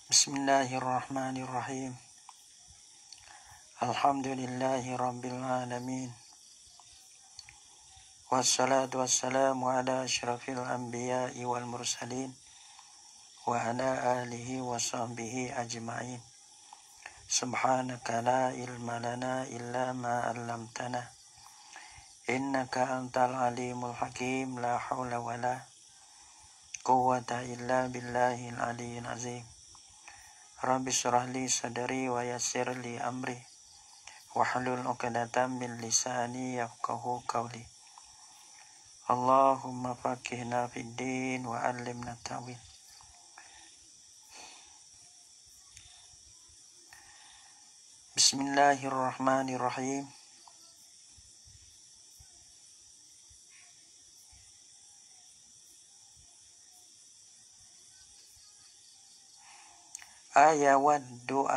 Bismillahirrahmanirrahim. Alhamdulillahi rabbil alamin. Wassalatu wassalamu ala asyrafil anbiya'i wal mursalin wa ala alihi wa sahbihi ajma'in. Subhanaka la ilma lana illa ma 'allamtana. Innaka antal alimul hakim. La haula wa la quwwata illa billahil aliyyil azim. Rabbi shrah li sadri wa yassir li amri wahlul 'uqdatam min lisani yafqahu qawli. Allahumma faqihna fid din wa 'allimna ta'wil. Bismillahirrahmanirrahim. Ayawaddu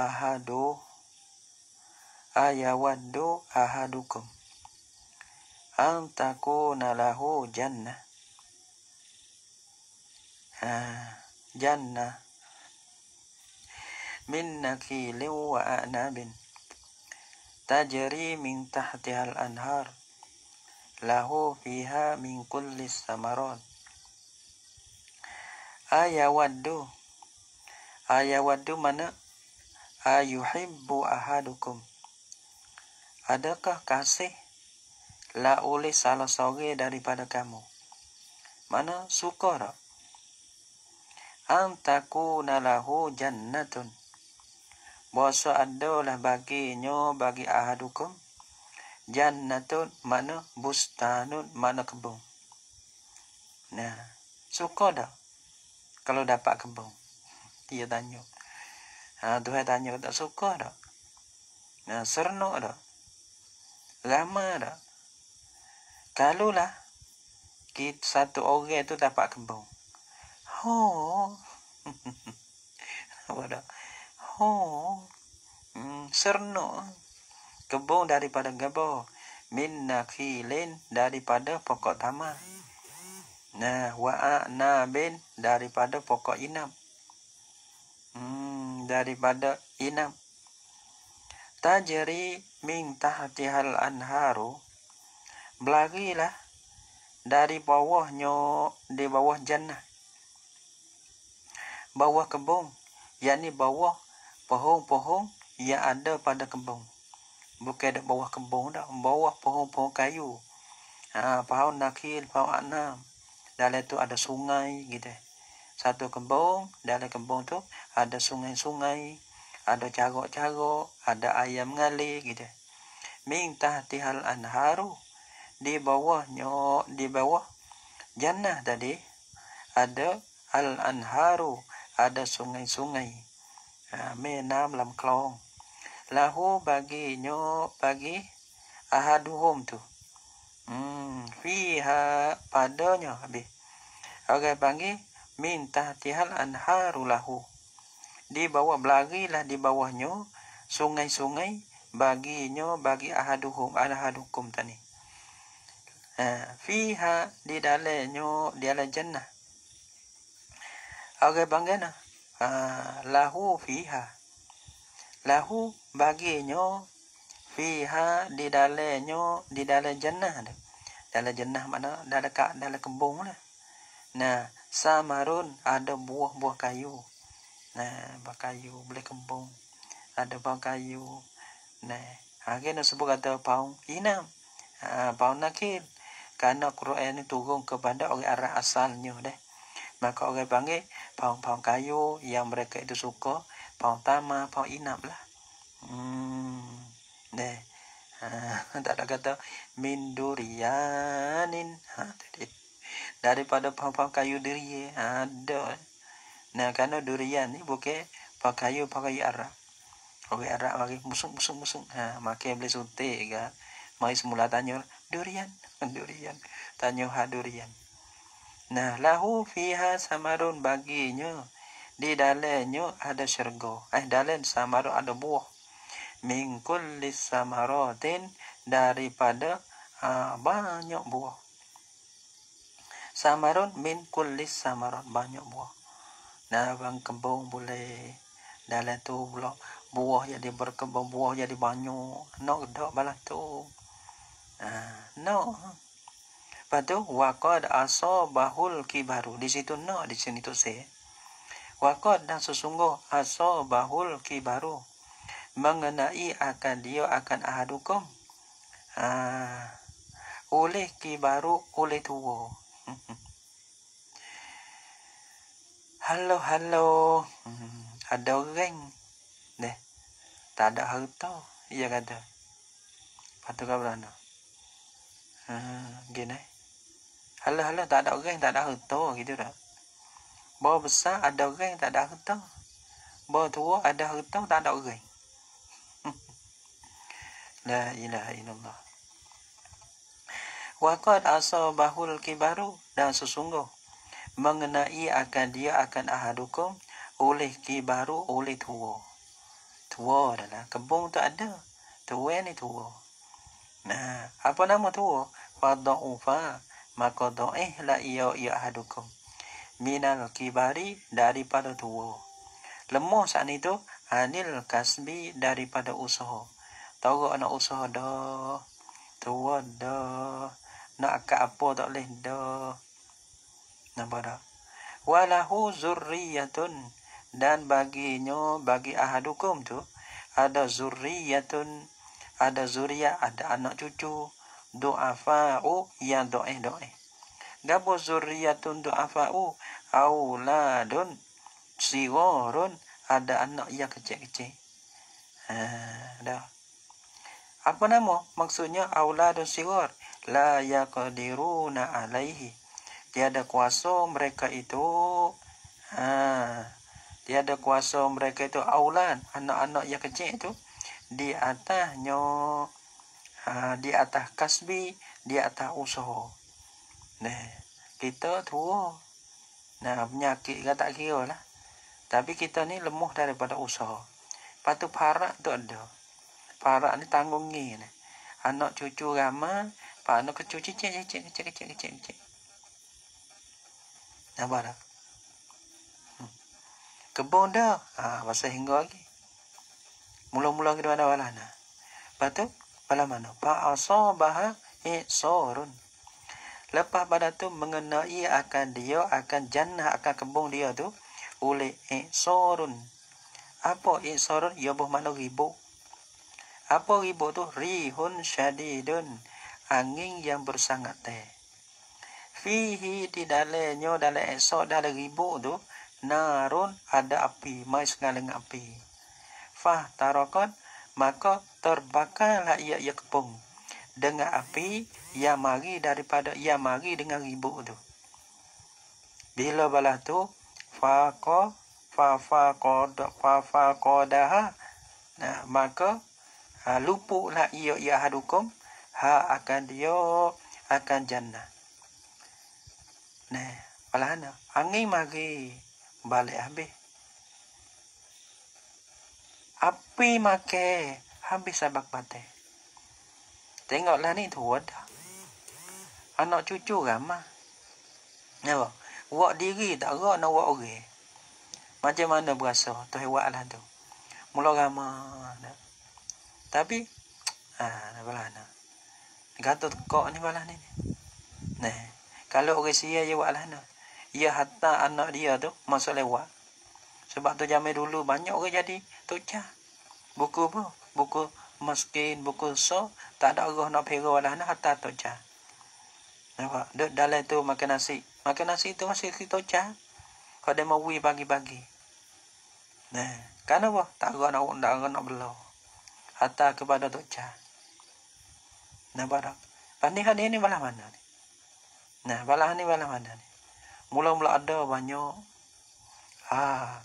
ahadukum an takuna lahu jannah. Jannah min nakhilin wa a'nabin tajri min tahtihal anhar lahu fiha min kulli samarat. Ayawaddu mana ayuhibbu ahadukum, adakah kasih la oleh salah seorang daripada kamu, mana suka tak antakuna lahu jannatun, bahasa adalah baginya bagi ahadukum jannatun mana bustanun mana kebun. Nah, suka tak kalau dapat kebun? Dia tanya. Tuhan tanya tak suka tak? Seronok tak? Ramai tak? Kalulah kita satu orang tu dapat kebun. Apa tak? Seronok. Kebun daripada gabah. Min nakhilin daripada pokok tamar. Wa a'nabin daripada pokok inam. Daripada inam. Tajri min tahtihal anharu, berlarilah dari bawahnya, di bawah jannah, bawah kebun, yakni bawah pohon-pohon yang ada pada kebun. Bukan ada bawah kebun dah, bawah pohon-pohon kayu. Pohon nakhil, pohon a'nab. Dalam tu ada sungai gitu. Satu kebun, dalam kebun tu ada sungai-sungai, ada carok-carok, ada ayam mengalir gitu. Min tahtihal anharu, di bawahnya, di bawah jannah tadi ada al-anharu, ada sungai-sungai. Menam lam klong. Lahu baginya, bagi ahaduhum tu. Fiha padanya habis. Orang panggil min tahtihal anharu lahu. Di bawah, berlarilah di bawahnya sungai-sungai baginya, bagi ahadukum tadi. Fiha di dalamnya, di dalam jannah. Orang panggil lahu fiha. Lahu baginya fiha di dalamnya, di dalam jannah. Dalam jannah mana? Dalam kebun lah. Samarun ada buah-buah kayu. Buah kayu boleh kebun. Ada buah kayu. Kena sebut kata pohon inam. Pohon nakhil. Kerana Quran ini turun kepada orang Arab asalnya dah. Maka orang panggil pohon-pohon kayu yang mereka itu suka, pohon tamar, pohon inam lah. Tak ada kata min durianin. Daripada pohon-pohon kayu durian ada. Kerana durian ni bukan pohon kayu Arab. Orang Arab bagi musung. Makin boleh suntik ke. Mari semula tanya durian. Tanya durian. Lahu fiha samarun, baginya di dalamnya ada syurga. Dalam samarun ada buah. Min kulli samaratin, daripada banyak buah. Samarun min kulli samarat, banyak buah. Bang kebun boleh, Dalam tu pula buah jadi berkembang, buah jadi banyak. Nak dak balas tu. No. Lepas tu waqad asabahul kibaru. Di situ no, di sini tu se. Waqad dan sesungguh asabahul kibaru. Mengenai akan dia akan ahadukum. Oleh kibaru, oleh tua. Halo. Ada orang. Deh. Tak ada harta. Ia kata. Lepas tu kau berana. Gini. Halo, tak ada orang, tak ada harta. Gitu dah. Bawa besar ada orang, tak ada harta. Bawa tua ada harta, tak ada orang. La ilaha illallah. Waqad asabahul kibaru. Dan sesungguh. Mengenai akan dia akan ahadukum. Oleh kibaru, oleh tua. Tua adalah kebun tu ada. Tua ni tua. Nah, apa nama tua? Fadaufa. Maka do'ihlah ia ahadukum. Minal kibari daripada tua. Lemah saat itu anil kasbi daripada usaha. Tahu anak usaha dah. Tua dah. Nak akak apa tak boleh dah. Nampak tak? Walahu zurriyatun. Dan baginya, bagi ahadukum tu, ada zurriyatun. Ada zuriat, ada anak cucu. Du'afa'u yang do'eh. Gabo zurriyatun du'afa'u. Auladun sigorun. Ada anak yang kecil-kecil. Dah. Apa nama? Maksudnya auladun sigor. La yaqdiruna alaihi. Tiada kuasa mereka itu. Tiada kuasa mereka itu aulad. Anak-anak yang kecil itu. Di atasnya. Di atas kasbi. Di atas usaha. Nah, kita tua. Nah, penyakit kan tak kira lah. Tapi kita ni lemah daripada usaha. Lepas tu parak tu ada. Parak ni tanggung ni. Anak cucu ramai. Pak anak kecil. Nampak tak? Kebun dah. Masa hingga lagi. Mula-mula kita mana-mana. Lepas tu, pada mana? Fa'asabaha i'sarun. Lepas pada tu mengenai akan dia, akan jannah, akan kebun dia tu. Oleh i'sarun. Apa i'sarun? Ya bermakna ribut. Apa ribut tu? Rihun syadidun. Angin yang bersangat teh. Fihi di dalamnya, dalam i'sar, dalam ribut tu. Narun ada api. Mai sekali dengan api. Fah tarakot. Maka terbakarlah ia kebun. Dengan api yang mari daripada yang mari dengan ribut tu. Bila balas tu faqadaha. Nah, maka lupuklah ia ahadukum akan dia akan jannah. Nah, balana angin mari balik habis. Api makan habis sabak batai. Tengoklah ni tua dah. Anak cucu ramai. Nampak? Wak diri tak rak nak wak orang. Macam mana berasa? Tu hewak lah tu. Mula ramai. Tapi, balas nak. Kata tekak ni balas ni. Nah, kalau orang sia je wak lah nak. Ia hatta anak dia tu masuk lewat. Sebab tu zaman dulu banyak orang jadi tocah. Buku apa? Buku miskin, buku so, tak ada orang nak pergi lah nak hatta tocah. Nampak? Duduk dalam tu makan nasi. Makan nasi tu masih tocah. Kalau dia mau bagi-bagi. Nah, kenapa? Tak ada nak belah. Hatta kepada tocah. Nampak tak? Pandai-pandai ni balas mana ni? Nah, balas mana ni? Mula-mula ada banyak.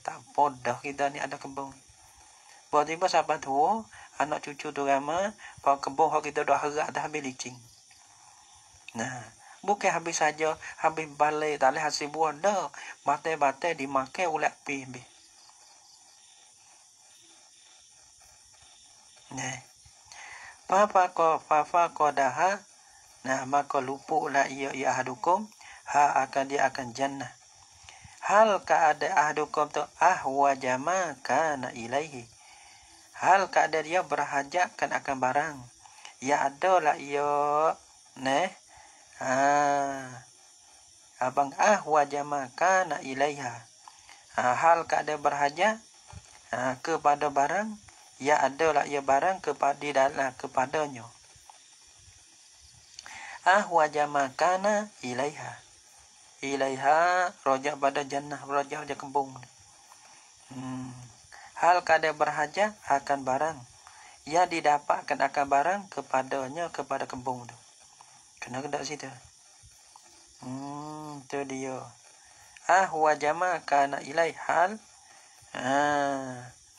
Tak bodoh kita ni ada kebun. Tiba-tiba sahabat tua, anak cucu tu ramai, bawa kebun kita dah harap dah habis licin. Nah, bukan habis saja, habis balik, tak boleh hasil buah dah. Batai-batai dimakai oleh api habis. Nah, faqadaha. Nah, maka lupuklah ia ahadukum. Akan dia akan jannah. Hal keada ahdukum tu ahwaja ma kana ilaihi. Hal keada dia berhajatkan akan barang. Ya adalah ia neh. Abang ahwaja ma kana ilaiha. Hal keada berhajat kepada barang. Ya adalah ia barang kepadanya. Ahwaja ma kana ilaiha. Ilaiha rojak pada jannah, rojak je kembung. Hal kada berhajat akan barang, ia didapatkan akan barang kepadanya, kepada kembung tu. Kena ke tak situ? Tu dia. Ahwajama kana ilai hal.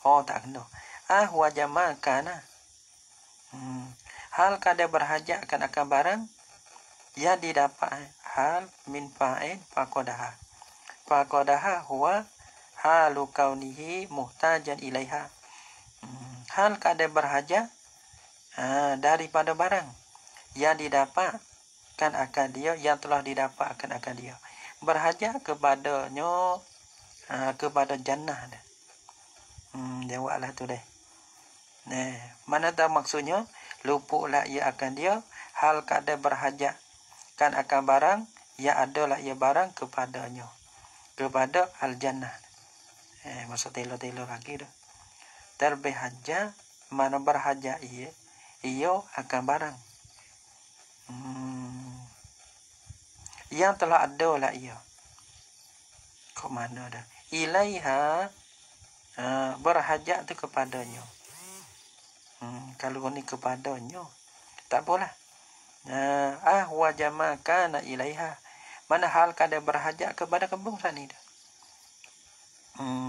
Tak kena. Ahwajama kana. Hal kada berhajat akan barang, ia didapat hal min fa'il faqadaha. Faqadaha huwa halu kaunihi muhtajan ilaiha. Hal kada berhajat daripada barang yang didapatkan akan dia, yang telah didapatkan akan dia. Berhajat kepadanya, kepada jannah. Jawablah tu deh. Mana tahu maksudnya? Luputlah ia akan dia. Hal kada berhajat kan akan barang, ia adalah ia barang kepadanya, kepada al-jannah. Maksud telo-telo lagi tu. Terbehaja mana berhajat ia akan barang. Yang telah ada lah ia. Kok mana dah? Ilaiha berhajat tu kepadanya. Kalau ni kepadanya tak apalah. Ahwajama kana ilaiha. Mana hal kada berhajat kepada kembung sana dah.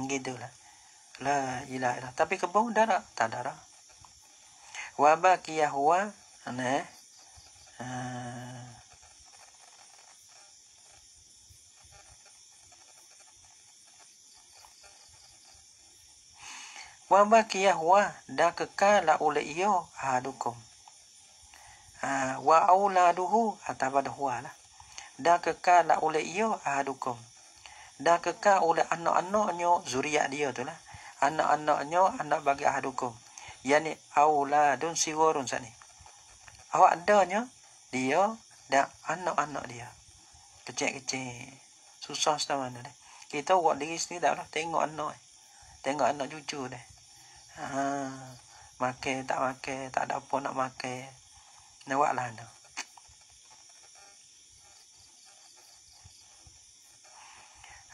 Gitulah. La ilaha illallah. Tapi kembung dah tak ada dah. Wa baqiya huwa wa baqiya huwa dah kekal oleh ia ahadukum. Wa auladuhu atau huwa lah. Dah kekal oleh ia ahadukum. Dah kekal oleh anak-anaknya, zuriat dia tu lah. Anak-anaknya, anak bagi ahadukum. Yani auladun siwarun sani. Awak adanya dia dan anak-anak dia. Kecil-kecil. Susah setama mana deh. Kita buat diri sini tak lah. Tengok anak. Tengok anak cucu deh. Makan, tak ada apa nak makan. Nawak lah anak.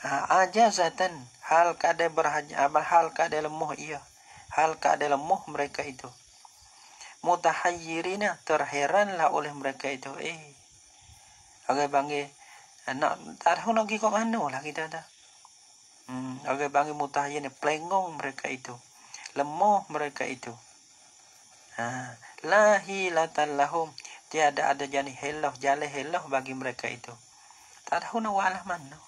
Ajazatan hal kada berhajat, hal kada lemah ia, hal kada lemah mereka itu. Mutahayyirina terheranlah oleh mereka itu. Orang panggil nak tak tahu nak pergi kat mana lah kita dah. Orang panggil mutahayyirin, pelengong mereka itu, lemah mereka itu. La hilatan lahum, tiada ada jalan helah bagi mereka itu. Tak tahu nak walah mana.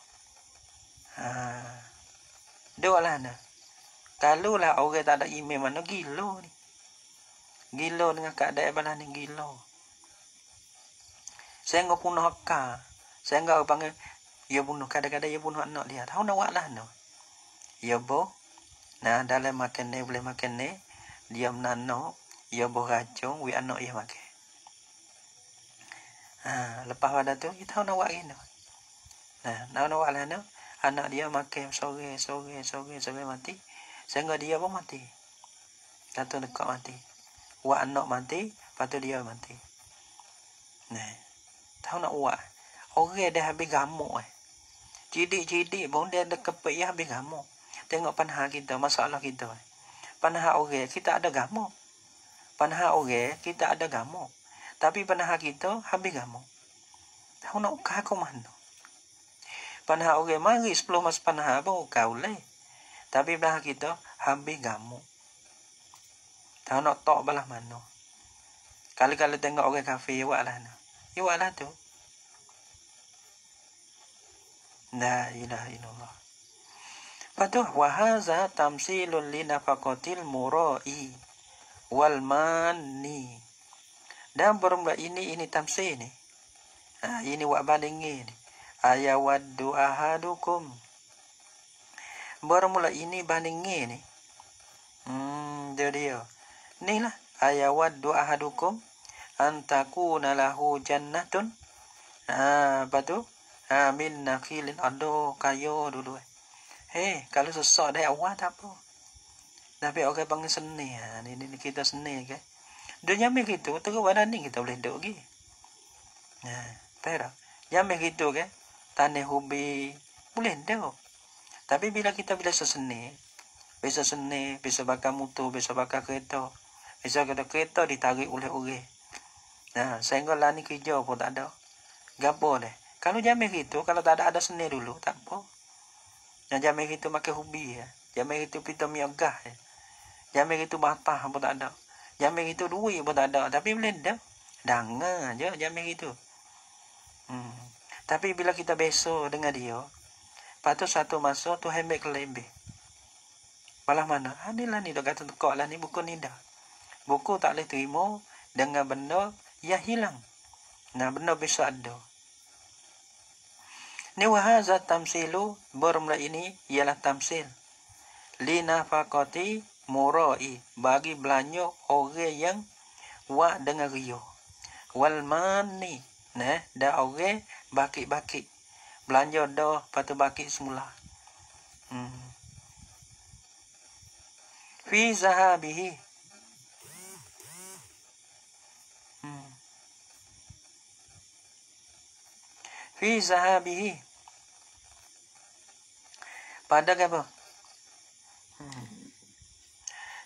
Dua lah nak. Kalau lah orang tak ada iman mana gila ni. Gila dengan keadaan balas ni gila. Saya enggak bunuh haka. Saya enggak panggil dia bunuh, kadang-kadang dia bunuh anak dia. Tahu nak buat lah no. Ya boh. Nah dalam makan ni boleh makan ni. Dia menano. Ya boh racun. We anak dia makan. Lepas pada tu kita tahu nak buat gini. Nak buat lah no. Anak dia makan sore mati. Sehingga dia pun mati. Satu dekat mati. Buat anak mati. Lepas tu dia mati. Tahu nak buat. Orang dah habis gamuk. Cidik-cidik pun dia ada kepek ya habis gamuk. Tengok panah kita. Masalah kita. Panah orang kita ada gamuk. Panah orang kita ada gamuk. Tapi panah kita habis gamuk. Tahu nak ukah ke mana. Panah orang mari 10 mas panah pun kau leh. Tapi belah kita habis gamuk. Tahu nak tok belah mana. Kali-kali tengok orang kafir buat lah. Ya buat lah tu. La ilaha illallah. Patuh wahaza tamsilun li nafaqatil murai wal mani. Dan bermula ini tamsil ni. Ini buat banding ni. Ayawaddu ahadukum bermula ini bandingin ni. Dia. Ni lah. Ayawaddu ahadukum antakuna lahu jannatun. Apa tu? Min nakhilin. Aduh, kayo dulu. Kalau sesak dah awal tak apa. Tapi orang panggil seni. Ni kita seni ke. Dia nyamik gitu. Terus badan ni kita boleh duduk lagi. Perak. Nyamik gitu ke. Tanah hobi. Boleh duduk. Tapi bila kita seni. Bisa bakar motor. Bisa bakar kereta. Bisa kereta ditarik oleh orang. Sehingga lah ni kerja pun tak ada. Gapo deh. Kalau nyamik gitu. Kalau tak ada seni dulu. Tak apa. Jamik itu makan hobi ya. Jamik itu pita miagah ya. Jamik itu batah pun tak ada. Jamik itu duit pun tak ada. Tapi boleh dah. Danga je jamik itu. Tapi bila kita besok dengan dia. Lepas tu satu masa tu hembek kelebih. Malah mana? Inilah ni dah kata tekak lah ni buku ni dah. Buku tak boleh terima dengan benda yang hilang. Benda besok ada. Ni wahaza tamsilu bermula ini ialah tamsil. Linafaqati murai bagi belanja orang yang wa dengan rio. Wal mani dah orang baki-baki. Belanja dah patu baki semula. Fi zahabihi. Fi zahabihi. Pada apa?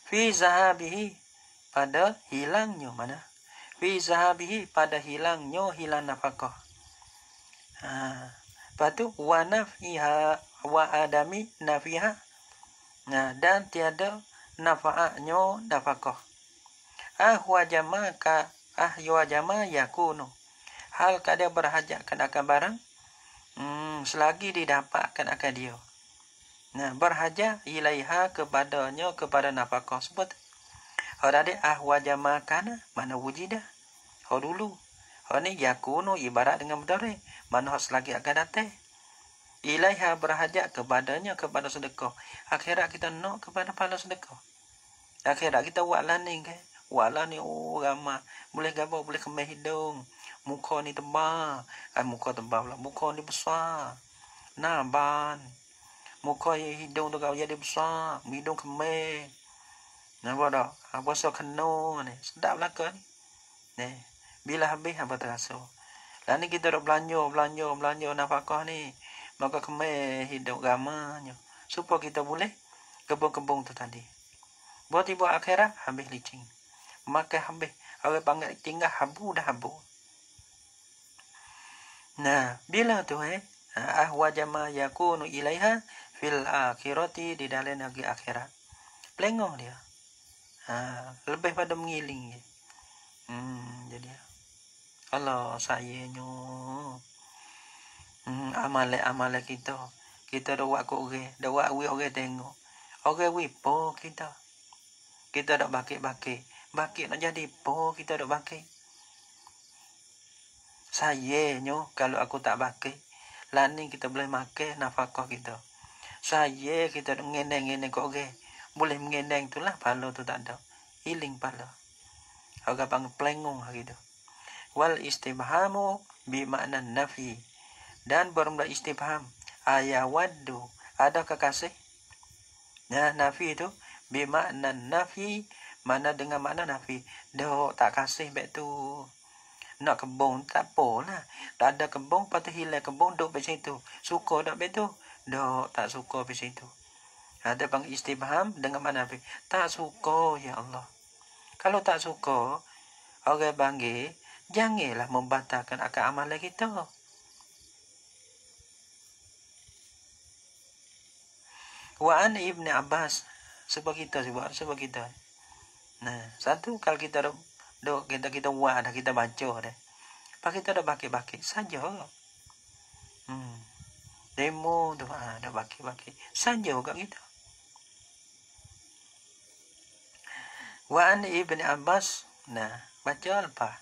Fi zahabihi. Pada hilangnya mana? Fi zahabihi. Pada hilangnya hilang nafkah. Lepas tu wa nafiha wa adami nafiha. Dan tiada nafa'anya nafkah. Ahwa jama yakunu. Hal kada berhajat akan barang. Selagi didapatkan akan dia. Berhajat ilaiha kepadanya kepada nafkah sebut. Ada ahwa jama kana mana wujidah. Dulu. Ni yakunu ibarat dengan mudhari. Mana selagi akan datang. Ilaiha berhajat kepadanya kepada sedekah. Akhirat kita nak kepada pahala sedekah. Akhirat kita buat laning ke. Buat laning ramai. Boleh gabar, boleh kemas hidung. Muka ni tebal. Muka tebal pula. Muka ni besar. Naban. Muka hidung tu kau jadi besar. Hidung kemas. Nampak tak? Puasa kena ni. Sedap lah ke ni. Bila habis apa terasa. Lah ni kita dah belanja nafkah ni. Maka kemas hidup ramanya. Supaya kita boleh kebun-kebun tu tadi. Buat tiba akhirat, habis licin. Makan habis. Orang panggil tinggal habu dah habu. Bila tu ahwa jama yakunu ilaiha fil akhirati di dalam negeri akhirat. Pelengong dia. Lebih pada mengiling. Jadi Allah sayangnya. Amalan kita. Kita dah buat kok orang. Dah buat orang tengok. Orang wipo kita. Kita dah bakit-bakit. Bakit nak jadi po kita dah bakit. Sayangnya kalau aku tak bakit. Lani kita boleh makan nafkah kita. Saya kita mengendeng-endeng kok orang. Boleh mengendeng tu lah. Pala tu tak ada. Hiling pala. Orang panggil pelengong gitu. Wal istibhamu bimakna nafi. Dan bermula istibham. Ayawaddu. Ada kekasih. Nafi itu. Bimakna nafi. Mana dengan makna nafi. Dok tak kasih baik tu. Nak kebun tak apalah. Tak ada kebun. Lepas tu hilang kebun. Duk di situ. Suka tak baik tu. Dok tak suka di situ. Ada panggil istibham dengan makna nafi. Tak suka ya Allah. Kalau tak suka. Orang panggil. Janganlah membatalkan akan amalan kita. Wa'an Ibn Abbas. Sebab kita. Satu kalau kita kita buat dah, kita baca dah. Pak kita dah bakit-bakit saja. Demo tu dah bakit-bakit saja kat kita. Wa'an Ibn Abbas. Baca lepas.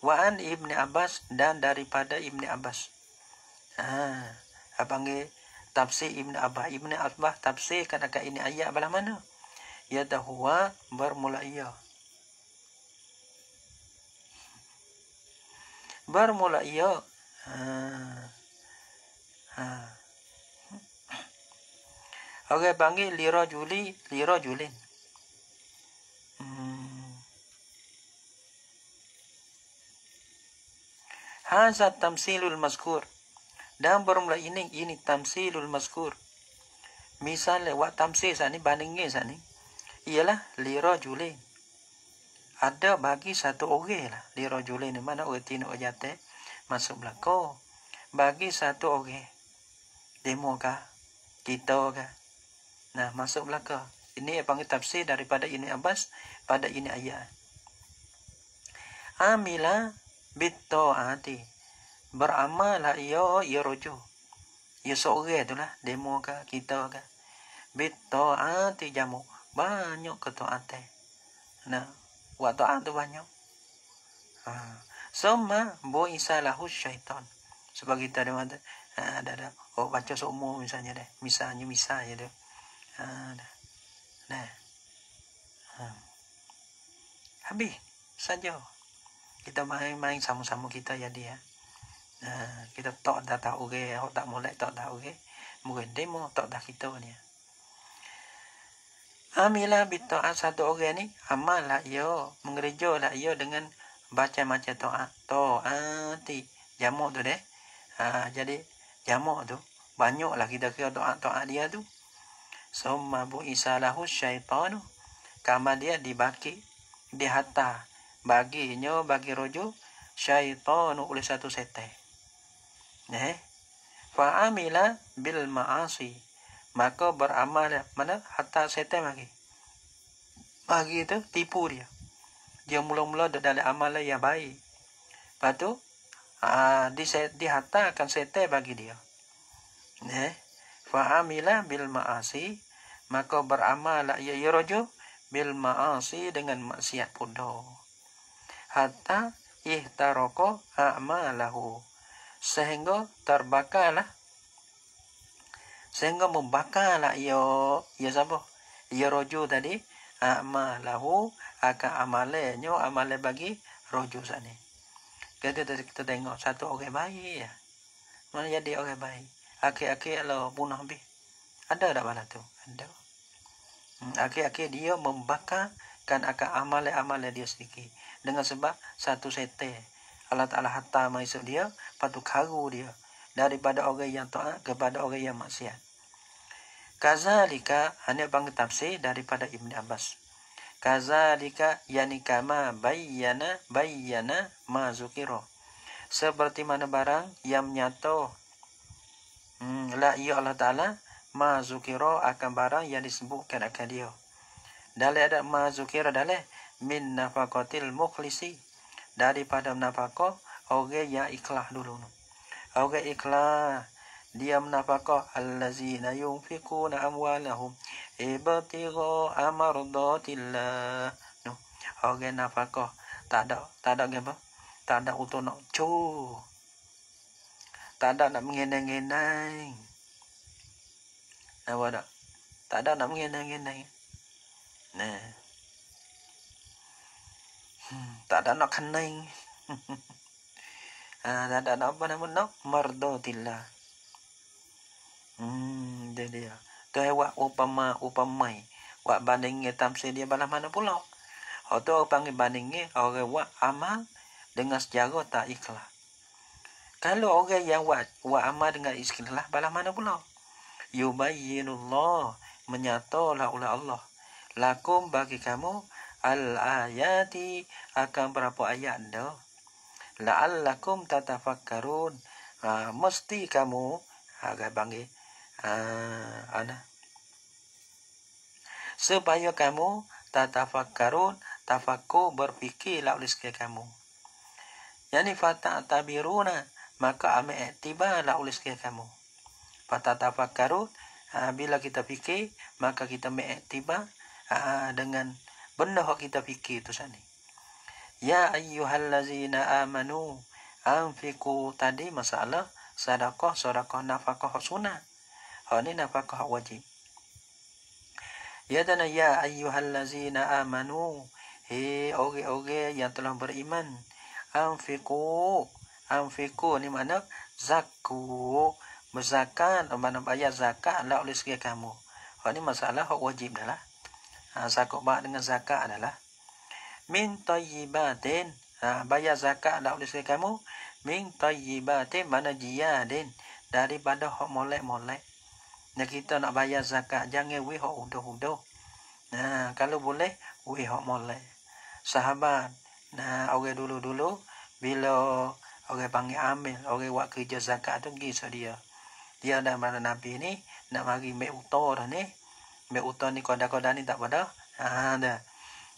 Wa'an Ibn Abbas dan daripada Ibn Abbas. Panggil tafsir Ibn Abbas tafsir kata ini ayat belah mana? Iaitu huwa bermula ia. Bermula ia. Orang panggil lirajulin. Hadza tamsilul mazkur. Dan bermula ini tamsilul mazkur. Misal lewat tamsil sani bandingnya sani. Ialah lirajulin. Ada bagi satu orang lah. Lirajulin ni mana orang tino jate masuk belakang. Bagi satu orang. Demo kah? Kita kah? Nah, masuk belakang. Ini yang panggil tafsir daripada ini Abbas pada ini ayat. Amila bitta'ati. Beramal ia rojo. Ia seorang itulah. Demo kah? Kita kah? Bitta'ati jamu. Banyak ketaatan. Nah, buat ta'at tu banyak. Summa bu'isalahu syaitan. Sebab kita ada ada. Oh, baca seumur misalnya deh. Misalnya tu. Habis saja. Kita main sama-sama kita ya dia. Kita tak tahu orang, tak mulai tak tahu orang. Mungkin demo tak dah kita ni. Amila bitta'at satu orang ni amal lah ia, mengereja lah ia dengan baca macam ta'at. Ta'ati jamak tu deh. Jadi jamak tu banyaklah kita kira ta'at dia tu. Summa bu'isalahu syaitanu. Kama dia dibaki, dihantar baginya bagi rojo syaitanu oleh satu setan. Fa'amila bil ma'asi. Maka beramal mana hatta setan bagi itu tipu dia. Dia mula-mula dalam amalan yang baik. Lepas tu dihantarkan setan bagi dia. Fa'amila bil ma'asi. Maka beramal ia rojo bil ma'asi dengan maksiat pula. Hatta ihtaraka a'malahu. Sehingga terbakarlah. Sehingga membakarlah ia siapa? Ia rojo tadi. A'malahu akan amalan bagi rojo sana. Kita tengok satu orang baik ya. Mana jadi orang baik. Akhir-akhir Allah bunuh habis. Ada tak bala tu? Ada. Akhir-akhir dia membakarkan akan amalan dia sedikit. Dengan sebab satu setan. Allah Ta'ala hatta masuk dia. Lepas tu karu dia. Daripada orang yang taat kepada orang yang maksiat. Kazalika, hanya panggil tafsir daripada Ibn Abbas. Kazalika, yani kama bayyana ma zukiro. Seperti mana barang yang nyata. La iya Allah Ta'ala ma zukiro akan barang yang disebutkan akan dia. Dalam ada ma zukiro dalam min nafaqatil mukhlisi. Daripada nafaqah orang yang ikhlas dulu. Orang ikhlas. Dia menafkah allazina yunfikuna amwalahum ibtigha mardatillah. Orang nafkah tak ada apa? Tak ada untuk nak cu. Tak ada nak mengenang-enang. Apa tak? Tak ada nak mengenang-enang. Nah. Tak ada nak kenang. Tak ada nak apa nama mardatillah. Dia. Tu awak upamai. Wak bandingnya tamsil dia balas mana pula. Tu panggil bandingnya orang wak amal dengan sejarah tak ikhlas. Kalau orang yang wak amal dengan ikhlas balas mana pula. Yubayyinullah, menyatalah oleh Allah. Lakum bagi kamu al-ayati akan berapa ayat dah. La'allakum tatafakkarun. Mesti kamu agak panggil supaya kamu tatafakkarun, tafakkur berfikirlah oleh sekalian kamu. Yani fatabiruna, maka ambil iktibarlah oleh sekalian kamu. Fatatafakkarun, bila kita fikir, maka kita ambil iktibar dengan benda yang kita fikir itu sana. Ya ayyuhallazina amanu anfiqu tadi masalah sedekah nafkah sunat. Hak ni nafkah hak wajib. Ya dan ya ayyuhallazina amanu, he orang-orang yang telah beriman, anfiqu ni makna zakku, berzakat, mana bayar zakat lah oleh sekalian kamu. Hak ni masalah hak wajib dah lah. Zakat dengan zakat adalah min tayyibatin, bayar zakat lah oleh sekalian kamu, min tayyibatin mana jiyadin, daripada hak molek-molek. Nah kita nak bayar zakat jangan we hak udah-udah. Nah kalau boleh we hak molek. Sahabat, nah orang dulu-dulu bila orang panggil amil, orang buat kerja zakat tu pergi dia. Dia dah mana Nabi ni nak mari mek utar dah ni. Mek utar ni koda-koda ni tak pada. Dah.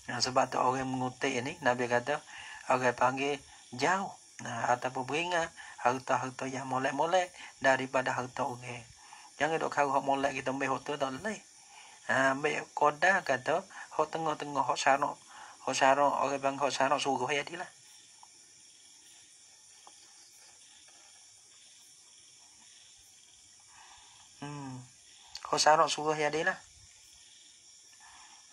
Nah, sebab tu orang mengutik ni Nabi kata orang panggil jauh. Nah ataupun beringat harta-harta yang molek-molek daripada harta orang. Jangan dok kau hak molek kita ambil harta tak boleh. Ambil koda kata hak tengah-tengah hak syarak. Hak syarak orang bang hak syarak suruh ya dilah. Hak syarak suruh ya dilah.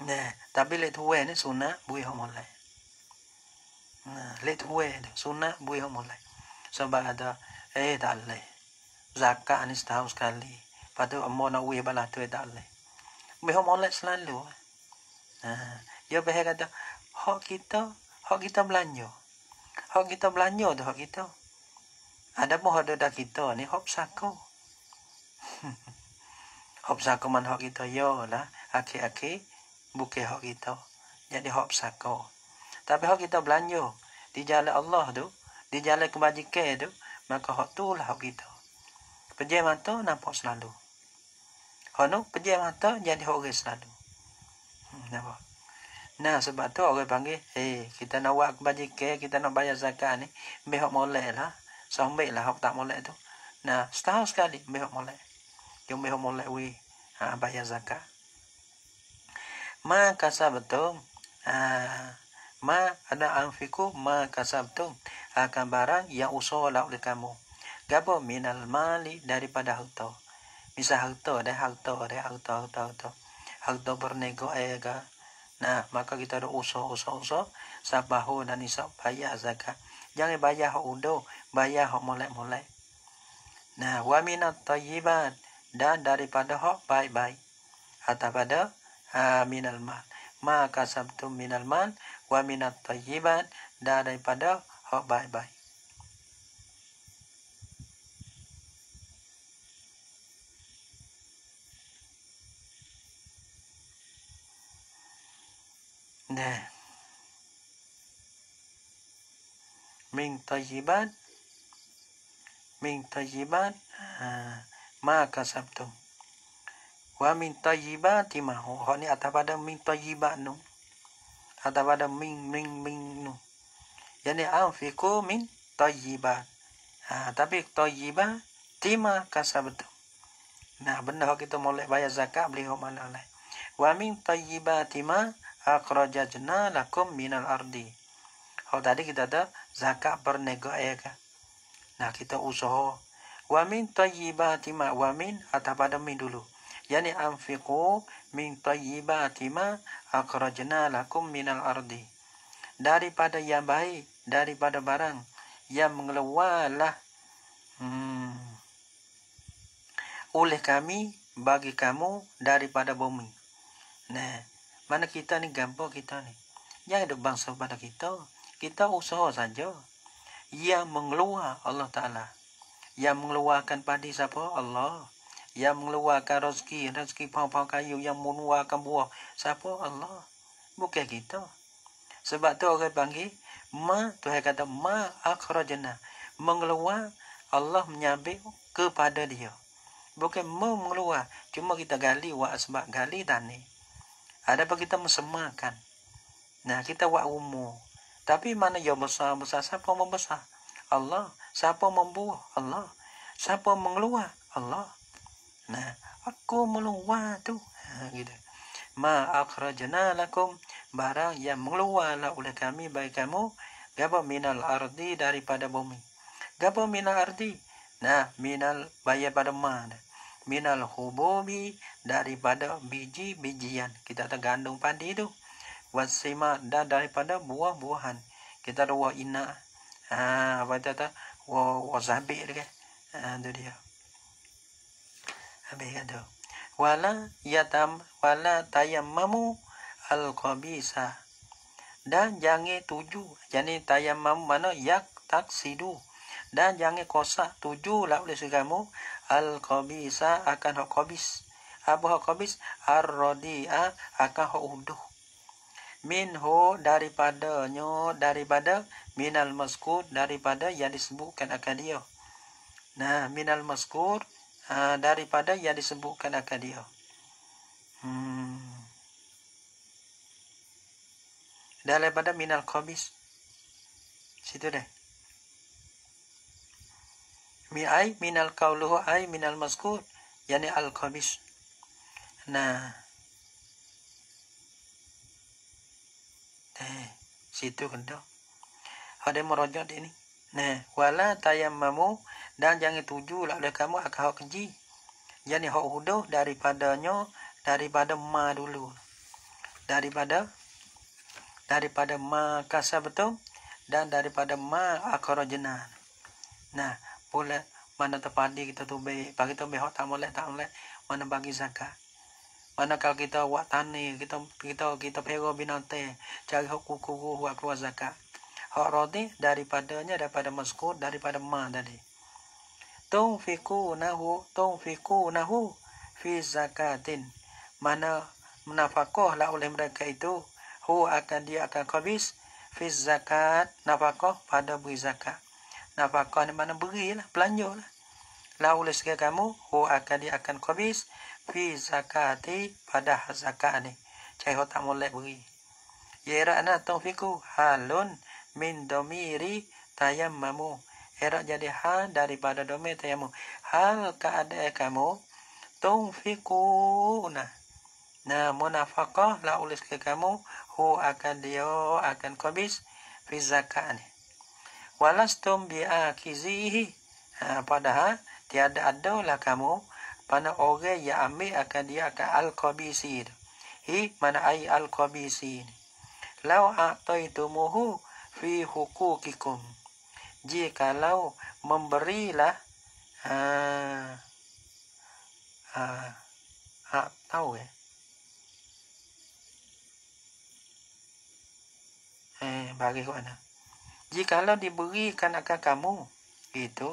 Nah, tapi lek tuwe ni sunat bui hak molek. Nah, lek tuwe sunat bui hak molek. Sebab ada tak boleh. Zakat ni setahun sekali. Patu amo nak wih balah tu tak boleh. Meh molek selalu. Dia bahaya kata hak kita belanja. Hak kita belanja tu hak kita. Ada pun hak dah kita ni hak sako. Hak sako man hak kita yo lah. Akhir-akhir bukan hak kita. Jadi hak sako. Tapi hak kita belanja di jalan Allah tu, di jalan kebajikan tu, maka hak tu lah hak kita. Pejam mata nampak selalu. Hanu pejam mata jadi orang selalu. Nampak? Nah sebab tu orang panggil, kita nak buat kebajikan, kita nak bayar zakat ni, meh hak molek lah. Sambil lah hak tak molek tu. Nah, setahun sekali meh hak molek. Jom meh hak molek we. Bayar zakat. Ma kasabtum. Ma ada anfiku ma kasabtum. Akan barang yang usaha lah oleh kamu. Gapo minal mali daripada harta. Misal harta. Harta bernego ega. Nah, maka kita ada usaha sabahu dan isap bayar zakat. Jangan bayar hak udo, bayar hak molek-molek. Nah, wa minat tayyibat dan daripada hak baik-baik. Atau pada minal mal. Ma kasabtum minal mal wa minat tayyibat dan daripada hak baik-baik. Nah. Min tayyibat ma kasabtum. Wa min tayyibati ma hak ni atas pada min tayyibat nu. Atas pada min nu. Yani anfiqu min tayyibat. Tapi tayyibat tima kasabtum. Nah, benda kita molek bayar zakat beli hak mana lain. Wa min tayyibati ma akhrajna lakum minal ardi. Hak tadi kita ada zakat perniagaan. Nah, kita usaha. Wa min tayyibati ma wa min atas pada min dulu. Yani anfiqu min tayyibati ma akhrajna lakum minal ardi. Daripada yang baik, daripada barang yang mengeluarlah oleh kami bagi kamu daripada bumi. Nah, mana kita ni gampang kita ni. Jangan ada bangsa pada kita. Kita usaha saja. Yang mengeluar Allah Ta'ala. Yang mengeluarkan padi siapa? Allah. Yang mengeluarkan rezeki pohon-pohon kayu. Yang mengeluarkan buah siapa? Allah. Bukan kita. Sebab tu orang panggil Tuhan kata ma akhrajna. Mengeluar Allah menyabit kepada dia. Bukan mengeluar. Cuma kita gali buat sebab gali tani. Ada apa kita mesemakan. Nah, kita buat umur. Tapi mana yang besar-besar? Siapa membesar? Allah. Siapa membuah? Allah. Siapa mengeluar? Allah. Nah, aku meluar tu. Gitu. Ma akhrajna lakum. Barang yang mengeluarlah oleh kami bagi kamu. Gapa minal ardi daripada bumi. Gapa minal ardi? Nah, minal bayar pada ma. minal hububi, daripada biji-bijian. Kita kata gandum padi tu. Wasima, dan daripada buah-buahan. Kita ada buah ina. Apa itu tu? Buah zabik tu kan. Tu dia. Habis kan tu. Wala tayammamu al-khabisa. Dan jangan tuju. Jadi tayammam mana yak taksidu. Dan jangan kosak tuju lah oleh kamu al-khabisa akan hak khabis. Apa hak khabis? Ar-radi'a akan hak uduh. Minhu daripada minal mazkur, daripada yang disebutkan akan dia. Nah, minal mazkur daripada yang disebutkan akan dia. Daripada minal khabis. Situ dah. Minal qauluhu ay minal mazkur, yani al khabis. Nah. Situ kena. Ada merojak di ni. Nah, wala tayammamu, dan jangan tuju lah oleh kamu akan hak keji. Yani hak huduh daripada ma dulu. Daripada ma kasar betul, dan daripada ma akharajenan. Nah, boleh mana terpadi kita tu baik, bagi tu baik hak tak boleh, mana bagi zakat. Mana kalau kita buat tani, kita pera binatang, cari hak kuku buat keluar zakat. Hak rodi daripada mazkur, daripada ma tadi. Tunfiku nahu fi zakatin. Mana menafkah lah oleh mereka itu, akan khabis fi zakat, nafkah pada beri zakat. Nafkah ni mana berilah, belanja lah. La oleh sekali kamu, akan khabis fi zakati, pada zakat ni. Cai tak boleh beri. Ya ana taufiku halun min domiri tayammamu. Era jadi hal daripada domir tayammu. Hal keadaan kamu tunfikuna. Nah, munafaqah la oleh sekali kamu, akan khabis fi zakat ni. Walastum bi'akizihi. Padahal tiada adalah kamu pada orang yang ambil akan al-khabisi. Mana ai al-khabisi. Lau a'taitumuhu fi huquqikum. Jikalau memberilah tahu bagi ke mana? Jikalau diberikan akan kamu itu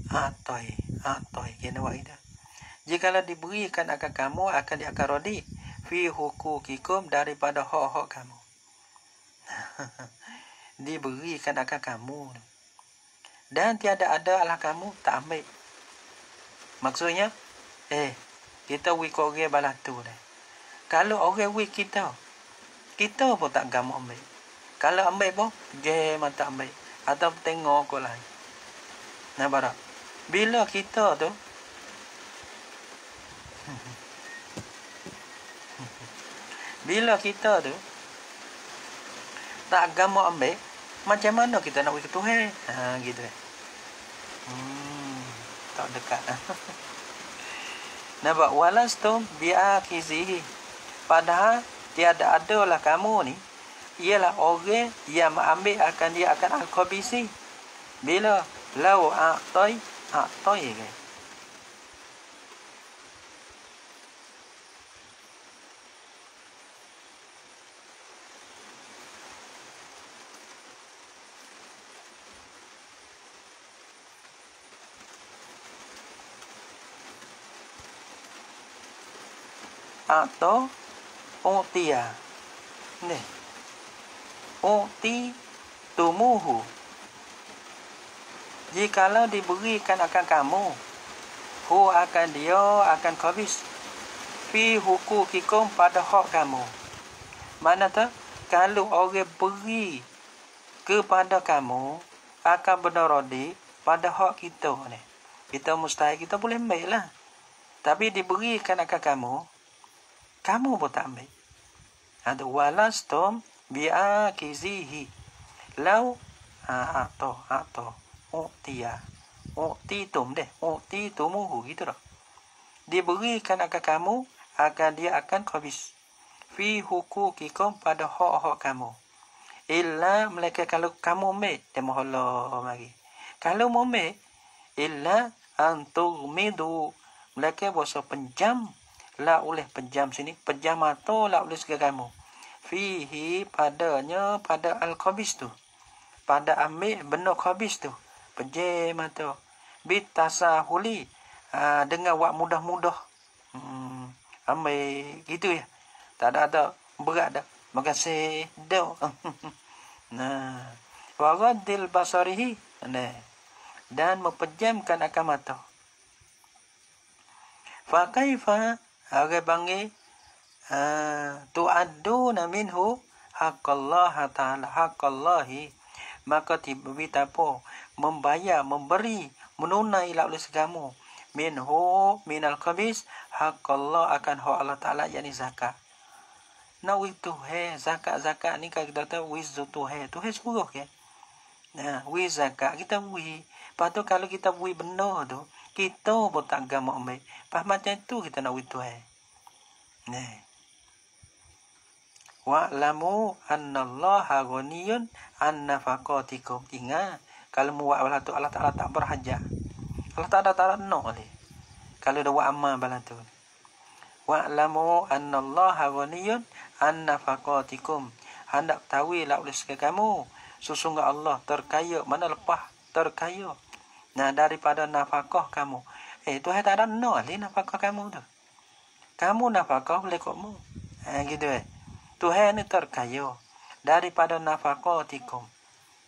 atoi kena buat itu. Jikalau diberikan akan kamu akan rodi fi huquqikum, daripada hak-hak kamu. Diberikan akan kamu dan tiada ada alah kamu tak ambil. Maksudnya kita wik orang balas tu dah. Kalau orang wik kita pun tak gamu ambil. Kalau ambil pun memang tak ambil atau tengok kau lain. Nah, barak bila kita tu tak gamu ambil, macam mana kita nak wik Tuhan? Gitu. Tak dekat. Nampak walastum bi'akizihi. Padahal tiada adalah kamu ni, ialah orang yang mengambil akan al-khabisi. Bila lau a'tai ke. Atau utia. Ni. Uti tumuhu. Jikalau diberikan akan kamu, akan khabis fi huquqikum, pada hak kamu. Mana tu? Kalau orang beri kepada kamu akan berdarodi pada hak kita ni. Kita mustahil, kita boleh ambil lah. Tapi diberikan akan kamu pun tak ambil. Ada walastum bi'akizihi. Lau atau utia. U'titum deh. U'titumuhu gitu dah. Diberikan akan kamu, akan dia akan khabis. Fi hukukikum pada hak-hak kamu. Illa mereka kalau kamu ambil, dia Allah mari. Kalau mau ambil, illa antumidu. Mereka bahasa penjam. La oleh penjam sini. Penjam atau la oleh segala kamu. Fihi padanya, pada al-khabis tu. Pada ambil benda khabis tu. Penjam atau. Bitasahuli. Dengan wak mudah-mudah. Ambil gitu ya. Tak ada berat dah. Makasih dah. Nah. Waradil basarihi. Nah. Dan mempejamkan akan mata. Fakaifa orang panggil tu'adduna minhu haqqallah ta'ala haqqallahi, maka tiba-tiba apa membayar, memberi, menunai oleh segamu minhu minal khabis haqqallah akan hak Allah Ta'ala, yakni zakat. Nak itu zakat ni kalau kita tahu wizu Tuhan suruh ke. Nah, wi zakat kita wi. Lepas tu kalau kita wi benda tu, kita pun tak agama ambil. Lepas macam tu kita nak wi Tuhan. Nah. Wa'lamu annallaha ghaniyun an nafaqatikum. Ingat, kalau mu buat bala tu Allah Taala tak berhajat. Allah Taala tak nak ni. Kalau dah buat amal bala tu. Wa'lamu annallaha ghaniyun an nafaqatikum. Hendak tahu lah oleh segala kamu, sesungguhnya Allah terkaya, mana lepas terkaya. Nah, daripada nafkah kamu. Tuhan tak ada nak ni nafkah kamu tu. Kamu nafkah boleh kamu. Gitu Tuhan ni terkaya daripada nafaqatikum.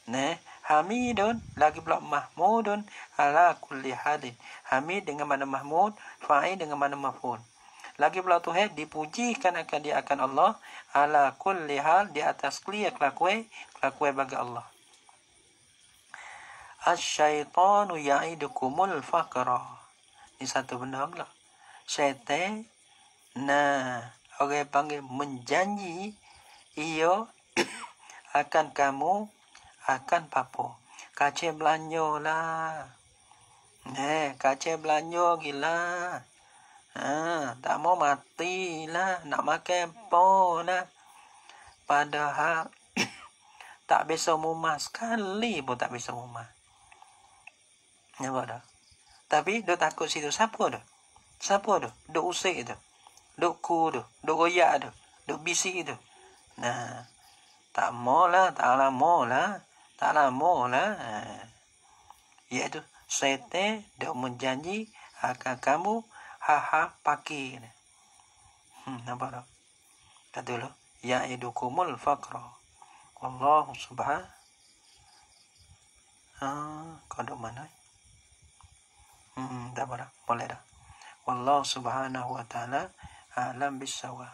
Nah, hamidun lagi pula mahmudun ala kulli halin. Hamid dengan mana mahmud, fa'il dengan mana maf'ul. Lagi pula Tuhan dipujikan akan dia akan Allah ala kulli hal, di atas kelakuan bagi Allah. Asyaitanu ya'idukumul faqra. Ini satu benda pula. Syaitan, orang panggil menjanji ia akan kamu akan papo. Kacau belanja lah. Kacau belanja gila. Tak mau mati lah. Nak makan apa lah. Padahal tak bisa mumah sekali pun tak bisa mumah. Nampak dah. Tapi dia takut situ. Siapa dah? Duk usik tu. Duk ku tu. Duk royak tu. Duk bisik tu. Nah. Tak mau lah. Iaitu syaitan dia menjanji akan kamu pakai. Nampak tak? Kata dulu. Ya'idukumul faqra. Wallahu subhanahu. Kau duk mana? Tak apa dah. Boleh dah. Wallahu subhanahu wa ta'ala a'lam bissawab.